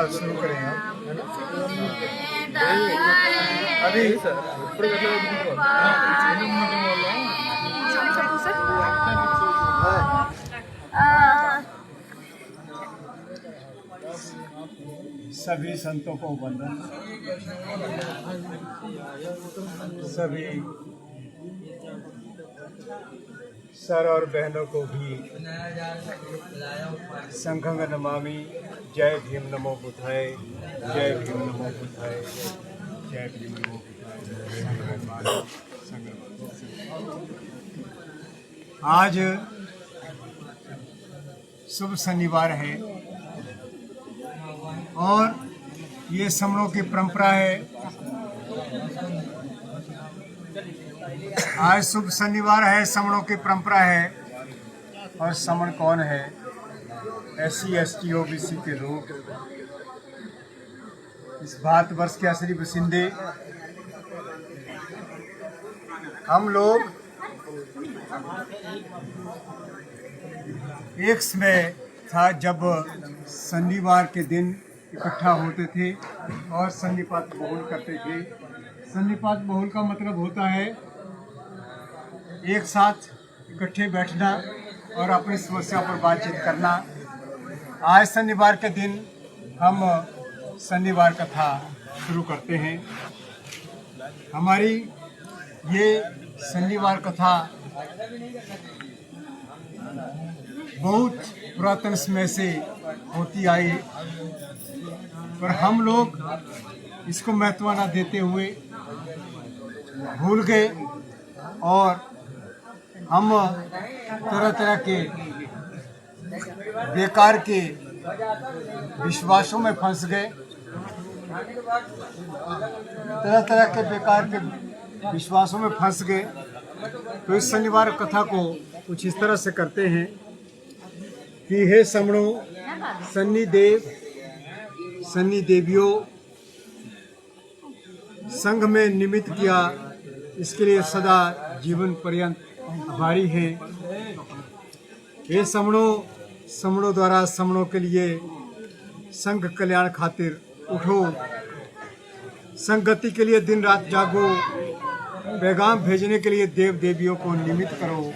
शुरू करें आप, है ना? अभी सभी संतों को वंदन, सभी सर और बहनों को भी संघं नमामि। जय भीम नमो बुद्धाय, जय भीम नमो बुद्धाय, जय भीम नमो बुद्धाय। आज शुभ शनिवार है और ये समणों की परंपरा है। आज शुभ शनिवार है, समणों की परंपरा है। और समण कौन है? SC ST OBC के लोग, इस भारतवर्ष के असली बसिंदे। हम लोग एक समय था जब शनिवार के दिन इकट्ठा होते थे और सन्निपात बहुल करते थे। सन्निपात बहुल का मतलब होता है एक साथ इकट्ठे बैठना और अपनी समस्या पर बातचीत करना। आज शनिवार के दिन हम शनिवार कथा शुरू करते हैं। हमारी ये शनिवार कथा बहुत पुरातन समय से होती आई, पर हम लोग इसको महत्व न देते हुए भूल गए और हम तरह तरह के बेकार के विश्वासों में फंस गए। तरह तरह के बेकार के विश्वासों में फंस गए। तो इस शनिवार कथा को कुछ इस तरह से करते हैं कि हे समणों, सन्नी देव, सन्नी देवियों, संघ में निमित्त किया, इसके लिए सदा जीवन पर्यंत आभारी है। ये समणों, समणों द्वारा समणों के लिए संघ कल्याण खातिर उठो, संगति के लिए दिन रात जागो, पैगाम भेजने के लिए देव देवियों को निमित्त करो।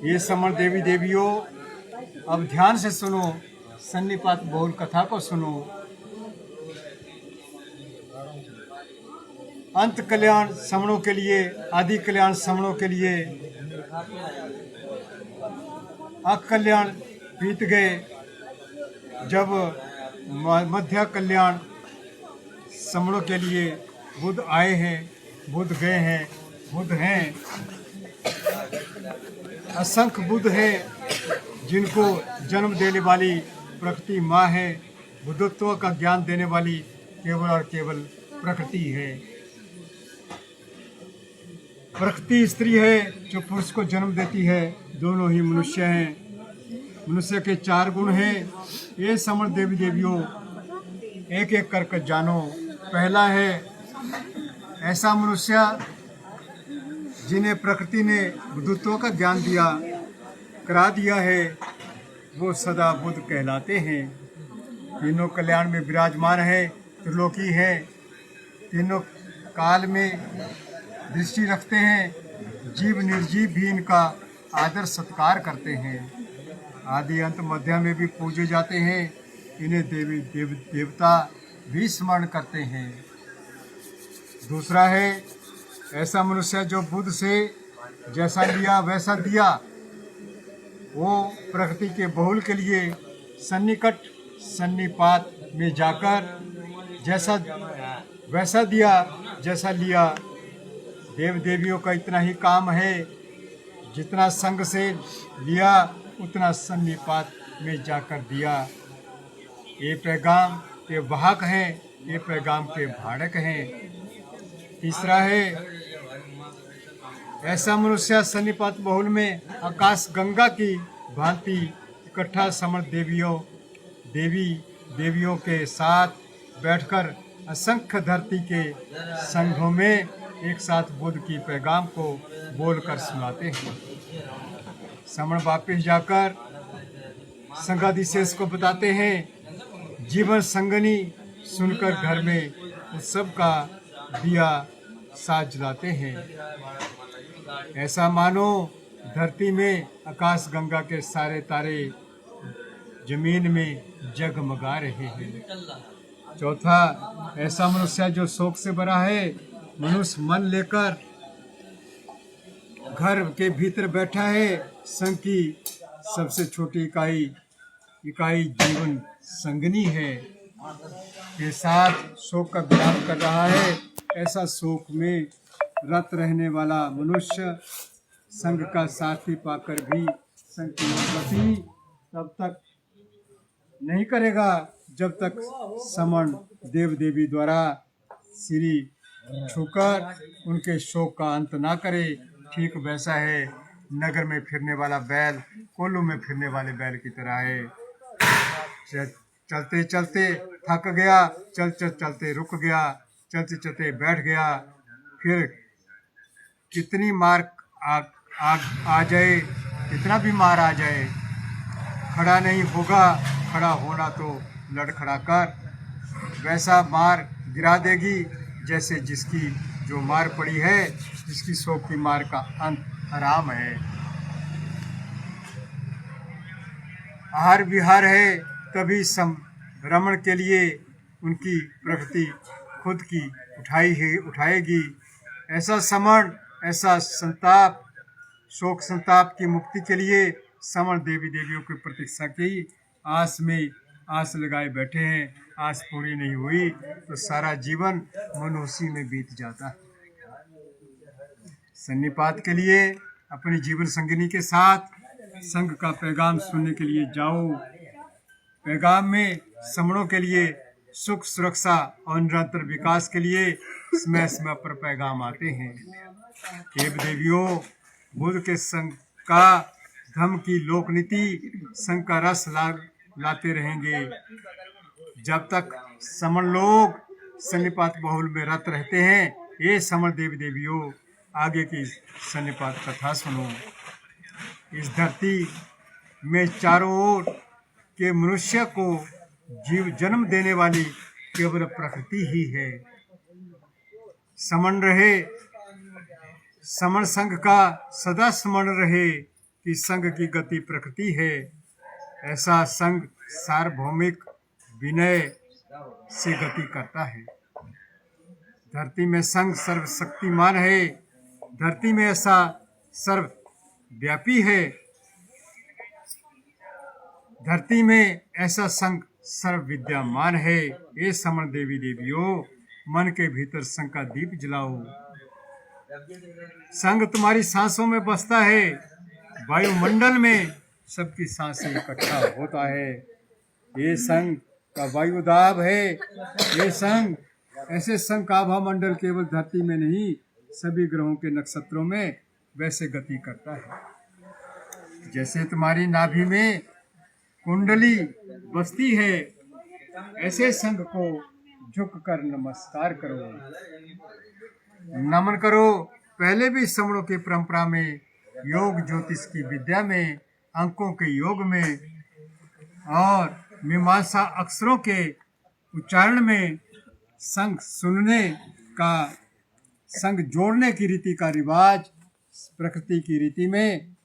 ये समण देवी देवियों, अब ध्यान से सुनो, सन्निपात बहुल कथा को सुनो। अंत कल्याण समणों के लिए, आदि कल्याण समणों के लिए, अकल्याण बीत गए। जब मध्य कल्याण समणों के लिए बुद्ध आए हैं, बुद्ध गए हैं, बुद्ध हैं, असंख्य बुद्ध हैं जिनको जन्म देने वाली प्रकृति माँ है। बुद्धत्व का ज्ञान देने वाली केवल और केवल प्रकृति है। प्रकृति स्त्री है जो पुरुष को जन्म देती है। दोनों ही मनुष्य हैं। मनुष्य के 4 गुण हैं। ये समण देवी देवियों, एक एक करके जानो। पहला है ऐसा मनुष्य जिन्हें प्रकृति ने बुद्धत्व का ज्ञान दिया, करा दिया है, वो सदा बुद्ध कहलाते हैं। तीनों कल्याण में विराजमान है, त्रिलोकी है, तीनों काल में दृष्टि रखते हैं। जीव निर्जीव भी इनका आदर सत्कार करते हैं। आदि अंत मध्य में भी पूजे जाते हैं। इन्हें देवी देवता भी स्मरण करते हैं। दूसरा है ऐसा मनुष्य जो बुद्ध से जैसा लिया वैसा दिया। वो प्रकृति के बहुल के लिए सन्निकट सन्निपात में जाकर जैसा वैसा दिया जैसा लिया। देव देवियों का इतना ही काम है, जितना संग से लिया उतना सन्निपात में जाकर दिया। ये पैगाम के वाहक हैं, ये पैगाम के भाड़क हैं। तीसरा है ऐसा मनुष्य सन्निपात बहुल में आकाश गंगा की भांति इकट्ठा समण देवियों के साथ बैठकर असंख्य धरती के संघों में एक साथ बुद्ध की पैगाम को बोलकर सुनाते हैं। समण वापिस जाकर संघाधिशेष को बताते हैं, जीवन संगनी सुनकर घर में उत्सव का दिया साज जलाते हैं। ऐसा मानो धरती में आकाश गंगा के सारे तारे जमीन में जगमगा रहे हैं। चौथा, ऐसा मनुष्य जो शोक से भरा है। मनुष्य मन लेकर घर के भीतर बैठा है। संग की सबसे छोटी इकाई जीवन संगनी है के साथ शोक का विलाप कर रहा है। ऐसा शोक में रत रहने वाला मनुष्य संग का साथी पाकर भी संग की गति तब तक नहीं करेगा जब तक समण देव देवी द्वारा सिरी छूकर उनके शोक का अंत ना करे। ठीक वैसा है नगर में फिरने वाला बैल कोल्हू में फिरने वाले बैल की तरह है। चलते चलते थक गया, चलते रुक गया, चलते चलते बैठ गया। फिर कितनी मार आ जाए, कितना भी मार आ जाए, खड़ा नहीं होगा। खड़ा होना तो लड़खड़ा कर वैसा मार गिरा देगी जैसे जिसकी जो मार पड़ी है, जिसकी शोक की मार का अंत हराम है। आहार विहार है तभी रमण के लिए उनकी प्रकृति खुद की उठाएगी। ऐसा समण, ऐसा संताप, शोक संताप की मुक्ति के लिए समण देवी देवियों की प्रतीक्षा की आस लगाए बैठे हैं। आस पूरी नहीं हुई तो सारा जीवन मनोसी में बीत जाता है। सन्निपात के लिए अपनी जीवन संगिनी के साथ संग का पैगाम सुनने के लिए जाओ। पैगाम में समणों के लिए सुख सुरक्षा और निरंतर विकास के लिए समय समय पर पैगाम आते हैं। देव देवियों, बुद्ध के संग का धम्म की लोक नीति संग का रस लाते रहेंगे। जब तक समण लोग सन्निपात बहुल में रत रहते हैं। ये समण देवी देवियों, आगे की सन्निपात कथा सुनो। इस धरती में चारों ओर के मनुष्य को जीव जन्म देने वाली केवल प्रकृति ही है। समण रहे, समण संग का सदा स्मरण रहे कि संग की गति प्रकृति है। ऐसा संग सार्वभौमिक विनय से गति करता है। धरती में संग सर्वशक्तिमान है। धरती में ऐसा सर्वव्यापी है। धरती में ऐसा संग सर्वविद्यमान है। ये समण देवी देवियों, मन के भीतर संग का दीप जलाओ। संग तुम्हारी सांसों में बसता है। वायुमंडल में सबकी सांसें इकट्ठा होता है। ये संग का वायुदाब है। ये संग, ऐसे संग का आभा मंडल केवल धरती में नहीं सभी ग्रहों के नक्षत्रों में वैसे गति करता है। जैसे तुम्हारी नाभि में कुंडली बसती है, ऐसे संग को झुक कर नमस्कार करो, नमन करो। पहले भी समणों की परंपरा में योग ज्योतिष की विद्या में, अंकों के योग में और मीमांसा अक्षरों के उच्चारण में संग सुनने का, संग जोड़ने की रीति का रिवाज प्रकृति की रीति में,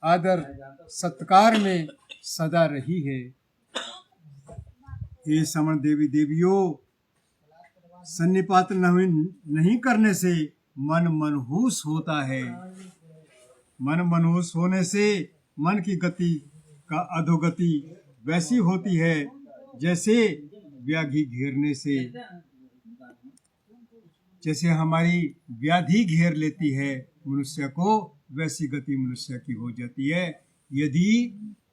आदर सत्कार में सदा रही है। ये समण देवी देवियों, सन्निपात नहीं करने से मन मनहूस होता है। मन मनहूस होने से मन की गति का अधोगति वैसी होती है जैसे व्याधि घेरने से, जैसे हमारी व्याधि घेर लेती है मनुष्य को, वैसी गति मनुष्य की हो जाती है यदि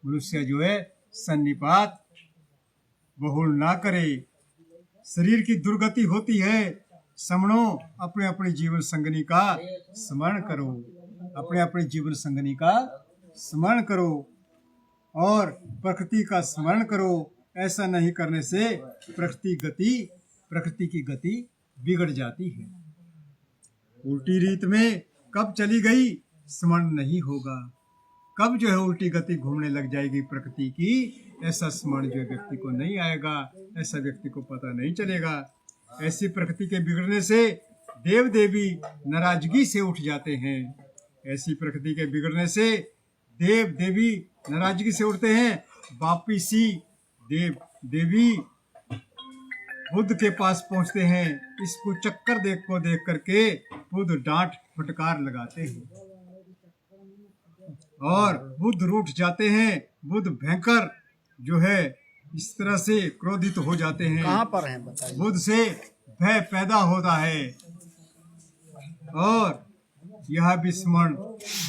मनुष्य जो है सन्निपात बहुल ना करे। शरीर की दुर्गति होती है। समणों, अपने अपने जीवन संगनी का स्मरण करो, अपने अपने जीवन संगनी का स्मरण करो और प्रकृति का स्मरण करो। ऐसा नहीं करने से प्रकृति की गति बिगड़ जाती है। उल्टी रीत में कब चली गई स्मरण नहीं होगा। कब जो है उल्टी गति घूमने लग जाएगी प्रकृति की, ऐसा स्मरण जो व्यक्ति को नहीं आएगा, ऐसा व्यक्ति को पता नहीं चलेगा। ऐसी प्रकृति के बिगड़ने से देव देवी नाराजगी से उठ जाते हैं। ऐसी प्रकृति के बिगड़ने से देव देवी नाराजगी से उठते हैं। वापिसी देव देवी बुद्ध के पास पहुंचते हैं। इसको चक्कर देख करके बुद्ध डांट फटकार लगाते हैं और बुद्ध रूठ जाते हैं। बुद्ध भयंकर जो है इस तरह से क्रोधित हो जाते हैं। कहाँ पर हैं बताइए। बुद्ध से भय पैदा होता है और यह भी स्मरण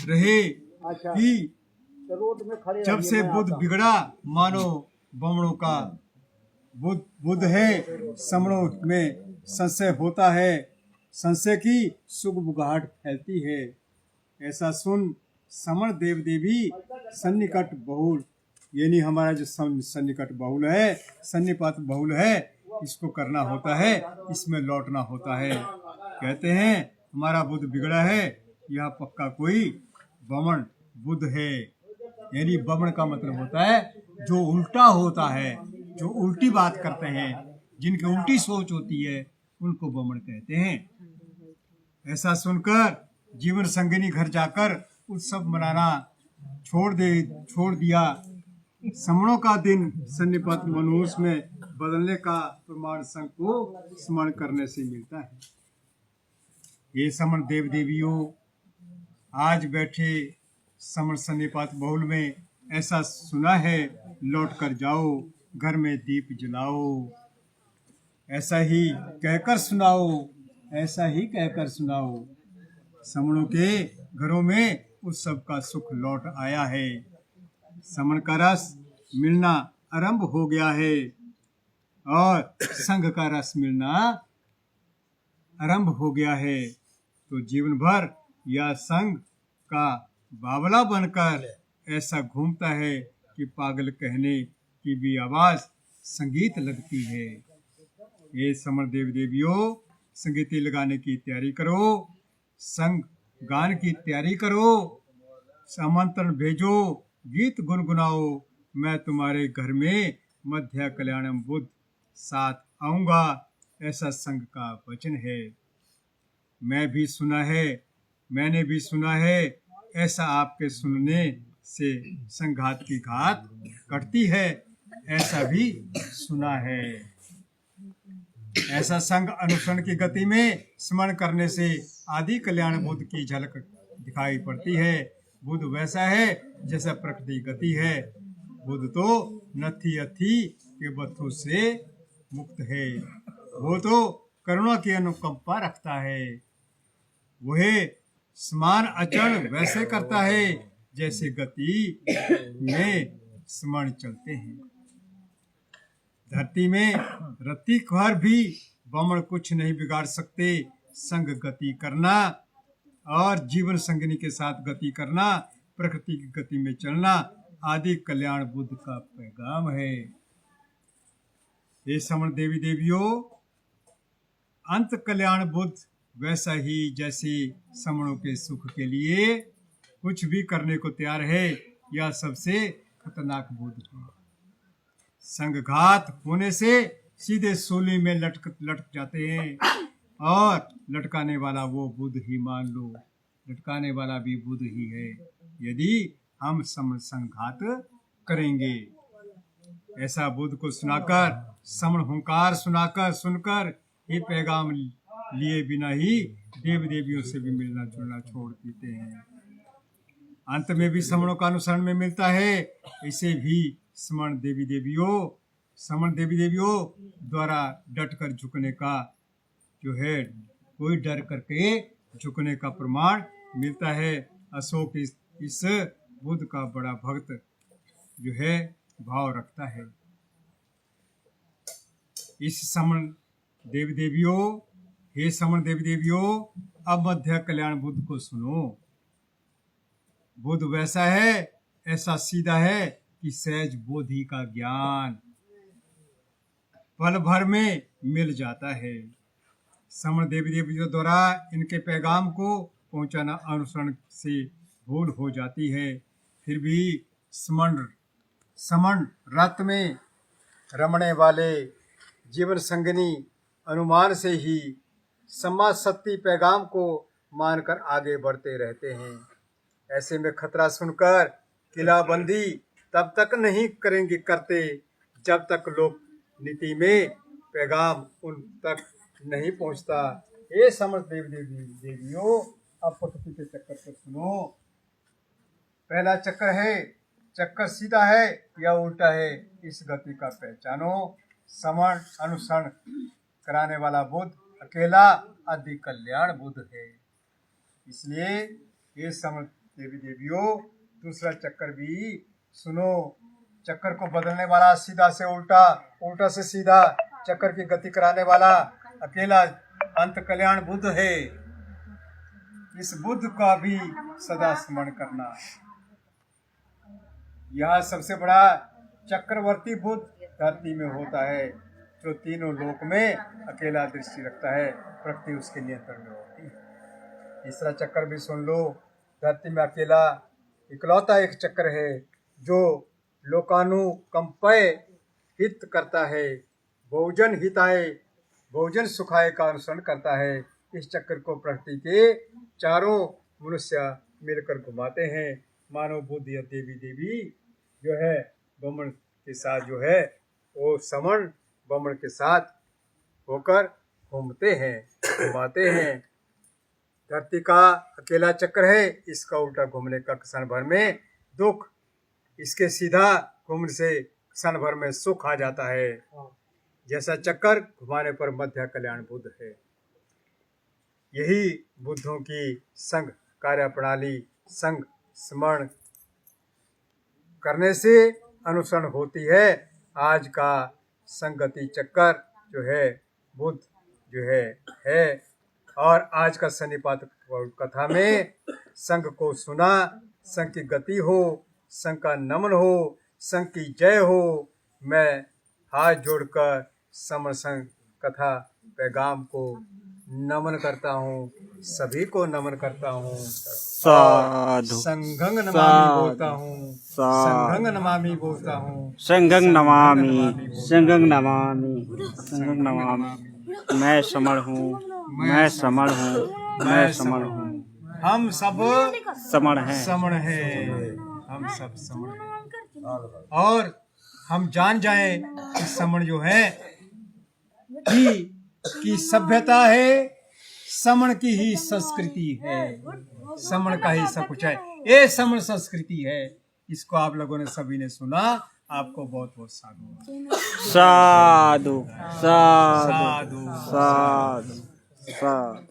रहे कि जब से बुद्ध बिगड़ा, मानो बमणों का बुद्ध है, समणों में संशय होता है, संशय की सुगबुगाहट फैलती है। ऐसा सुन समण देव देवी सन्निकट बहुल, यानी हमारा जो सन्निकट बहुल है, सन्निपात बहुल है, इसको करना होता है, इसमें लौटना होता है। कहते हैं हमारा बुद्ध बिगड़ा है, यह पक्का कोई बमण बुद्ध है। यानी बमण का मतलब होता है जो उल्टा होता है, जो उल्टी बात करते हैं, जिनकी उल्टी सोच होती है, उनको बमण कहते हैं। ऐसा सुनकर जीवन संगिनी घर जाकर उत्सव मनाना छोड़ दिया। समणों का दिन सन्निपत मनुष्य में बदलने का प्रमाण संघ को स्मरण करने से मिलता है। ये समण देव देवियों, आज बैठे समण सन्निपात बहुल में ऐसा सुना है, लौट कर जाओ, घर में दीप जलाओ, ऐसा ही कहकर सुनाओ, ऐसा ही कहकर सुनाओ। समणों के घरों में उत्सव का सुख लौट आया है। समण का रस मिलना आरंभ हो गया है और संघ का रस मिलना आरंभ हो गया है। तो जीवन भर यह संघ का बावला बनकर ऐसा घूमता है कि पागल कहने की भी आवाज संगीत लगती है। ये समण देव देवियों, संगीत लगाने की तैयारी करो, संग गान की तैयारी करो, आमंत्रण भेजो, गीत गुनगुनाओ। मैं तुम्हारे घर में मध्य कल्याणम बुद्ध साथ आऊंगा, ऐसा संघ का वचन है। मैंने भी सुना है, ऐसा आपके सुनने से संघात की घात कटती है, ऐसा भी सुना है। ऐसा संघ अनुसरण की गति में स्मरण करने से आदि कल्याण बुद्ध की झलक दिखाई पड़ती है। बुद्ध वैसा है जैसा प्रकृति गति है। बुद्ध तो नथी अथी के बथों से मुक्त है। वो तो करुणा की अनुकंपा रखता है। वह समान आचरण वैसे करता है जैसे गति में स्मरण चलते हैं। धरती में रत्ती भर भी बमण कुछ नहीं बिगाड़ सकते। संग गति करना और जीवन संगिनी के साथ गति करना, प्रकृति की गति में चलना आदि कल्याण बुद्ध का पैगाम है। ये समण देवी देवियों, अंत कल्याण बुद्ध वैसा ही जैसे समणों के सुख के लिए कुछ भी करने को तैयार है, यह सबसे खतरनाक बुद्ध है। संघात होने से सीधे सूली में लटक जाते हैं और लटकाने वाला वो बुद्ध ही मान लो, लटकाने वाला भी बुद्ध ही है, यदि हम संघात करेंगे। ऐसा बुद्ध को सुनाकर, समण हुंकार सुनकर ये पैगाम लिए बिना ही देव देवियों से भी मिलना जुलना छोड़ देते हैं। अंत में भी समणों का अनुसरण में मिलता है। इसे भी समण देवी देवियों द्वारा डट कर झुकने का जो है, कोई डर करके झुकने का प्रमाण मिलता है। अशोक इस बुद्ध का बड़ा भक्त जो है भाव रखता है। इस समण देवी देवियों, हे समण देवी देवियों, अब मध्य कल्याण बुद्ध को सुनो। बुद्ध वैसा है, ऐसा सीधा है कि सहज बोधि का ज्ञान पल भर में मिल जाता है। समण देवी देवियों द्वारा इनके पैगाम को पहुंचाना अनुसरण से भूल हो जाती है। फिर भी समण रत में रमणे वाले जीवन संगनी अनुमान से ही समाज सत्य पैगाम को मानकर आगे बढ़ते रहते हैं। ऐसे में खतरा सुनकर किलाबंदी तब तक नहीं करते जब तक लोक नीति में पैगाम उन तक नहीं पहुंचता। ये समर्थ देवियों, अब प्रकृति के चक्कर को सुनो। पहला चक्कर है, चक्कर सीधा है या उल्टा है, इस गति का पहचानो। समण अनुसरण कराने वाला बुद्ध अकेला आदि कल्याण बुद्ध है। इसलिए ये समर्थ देवियों, दूसरा चक्कर भी सुनो। चक्कर को बदलने वाला सीधा से उल्टा, उल्टा से सीधा चक्कर की गति कराने वाला अकेला अंत कल्याण बुद्ध है। इस बुद्ध का भी सदा स्मरण करना। यह सबसे बड़ा चक्रवर्ती बुद्ध धरती में होता है, जो तीनों लोक में अकेला दृष्टि रखता है, प्रकृति उसके नियंत्रण में होती है। तीसरा चक्कर भी सुन लो। धरती में अकेला इकलौता एक चक्र है जो लोकानुकंपय हित करता है, बहुजन हिताय बहुजन सुखाय का अनुसरण करता है। इस चक्र को प्रकृति के चारों मनुष्य मिलकर घुमाते हैं। मानव बुद्धि या देवी जो है बमन के साथ जो है वो समण बमन के साथ होकर घूमते हैं, घुमाते हैं। धरती का अकेला चक्र है, इसका उल्टा घूमने का क्षण भर में दुख, इसके सीधा घूमने से क्षण भर में सुख आ जाता है। जैसा चक्कर घुमाने पर मध्य कल्याण बुद्ध है। यही बुद्धों की संग कार्य प्रणाली, संग स्मरण करने से अनुसरण होती है। आज का संगति चक्कर जो है बुद्ध जो है और आज का सन्निपात कथा में संघ को सुना, संघ की गति हो, संघ का नमन हो, संघ की जय हो। मैं हाथ जोड़कर समण संघ कथा पैगाम को नमन करता हूँ, सभी को नमन करता हूँ। साधु संघं नमामि बोलता हूँ, संघं नमामि बोलता हूँ, संघं नमामि, संघं नमामि, संघं नमामि। मैं समण हूँ, मैं समण हूँ, मैं समण हूँ। हम सब समण हैं, समण है, हम सब समण हैं। और हम जान जाएं कि समण जो है की सभ्यता है, समण की ही संस्कृति है, समण का ही सब कुछ है। ये समण संस्कृति है। इसको आप लोगों ने सभी ने सुना। आपको बहुत बहुत साधु साधु साधु साधु साधु साधु।